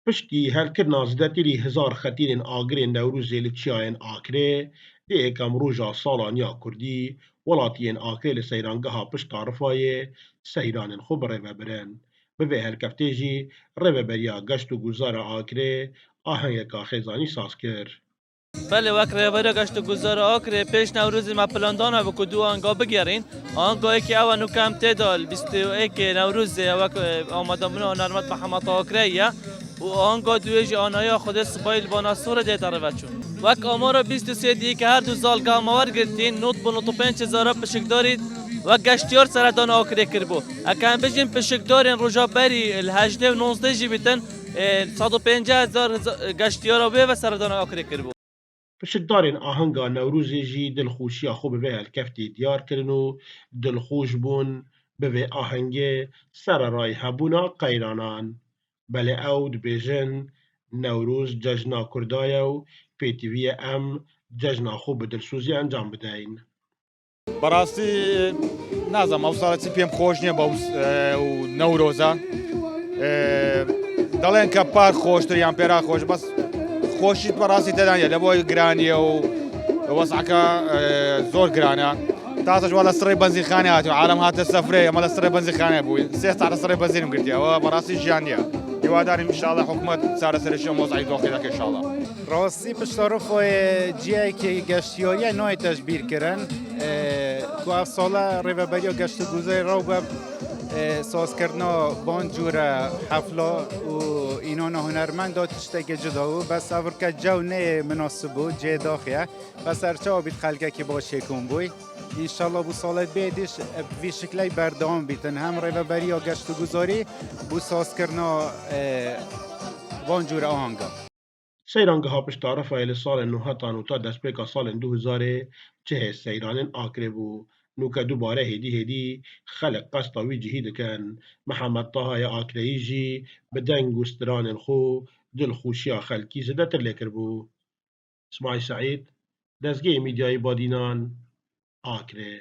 Piştî helkirina zedetîrî hezar xetîrên agirên Newrûzê li Çiyayên Akrê, dê yekem roja salan ya Kurdî, welatiyên Akrê li seyrangeha Pişta Rifayê seyranên xwe birêvebirin. Bi vê helkeftê jî Rêveberiya Geşt û Guzara Akrê ahengeka xêzanî saz kir. بله وک رهبری گشت و گذار آکر پیش نوروزی ما پلاندانه بکو دو آنگا بگیرین آنگا که اول نو کم تدال 21 نوروز وک آماده منو نرمت به حمات آکریه و آنگا دویج آنایا خود سبایل باناسور دیتا رو بچون وک آمارا 23 دی که هر دو سال گاموار گرتین نوت بونو تو 5000 پشک دارید و گشتیار سردان آکری کربو اکن بجیم پشک دارین روژا بری الهجده و 19 جی بیتن 150,000 گشتیار به و سردان آکری کربو Piştdarên ahenga Newrûzê jî dilxweşiya xwe bi vê helkeftê diyar kirin û dilxweş bûn bi vê ahengê sererayê hebûna qeyranan. Belê ew dibêjin Newrûz cejna Kurda ye û pêtiviye em cejna xwe bi dilsozî encam bideyn. بەڕاستی نازانم ئەو ساڵەتی پێم خۆش نییە بەو نەورۆزە دەڵێن کە پار خۆشتر یان پێرا خۆش بەس خۆشیت بەڕاستی تێدانە لە بۆی گرانیە و وەسعەکە زۆر گرانە تاسەش وا لە سڕی بەنزیخانە هاتووە عالەم هاتە سەفرێ ئەمە لە سڕی بەنزیخانە بووی 3 ساعت لە سڕی بەنزینم گرتیەوە بەڕاستی ژیان نییە هیواداریم ئینشاڵڵا حکومەت چارەسەرێکی ئەم مۆزعی دۆخی دەکە ئینشاڵڵا راستی پشتارۆفۆی جیایکی گەشتیاریە نای تەشبیر کردن تو ئەف ساڵە ڕێڤەبەریە گەشت و گوزەری ڕاو بە سازکردنا بان جورە حەفلا و ئینۆنە هونەرمەندا تشتێکی جدا و بەس ئەڤرکە جەو نەیە مناسب بوو جێ داخیە بەس هەرچاو بیت خەلکێکی باشێکم بووی ئینشاڵڵا بوو ساڵێت بێدیش وی شکلەی بەردەوام بیتن هەم ڕێڤەبەریە گەشت و گوزاری بوو سازکردنا بان جورە ئاهەنگە Seyrangeha Pişta Rifayê li salên nû heta nûta destpêka salên 2000 cihê seyranên Akrê bû. Nûke dubare hêdî xelek qesta wî cihî dikin. Mihemed Tahaya Akreyî jî bi deng û stranên xwe dilxweşiya xelkî zêdetir lê kirbû. İsmaîl Seîd, Dezgehê Mîdyayê Badînan, Akrê.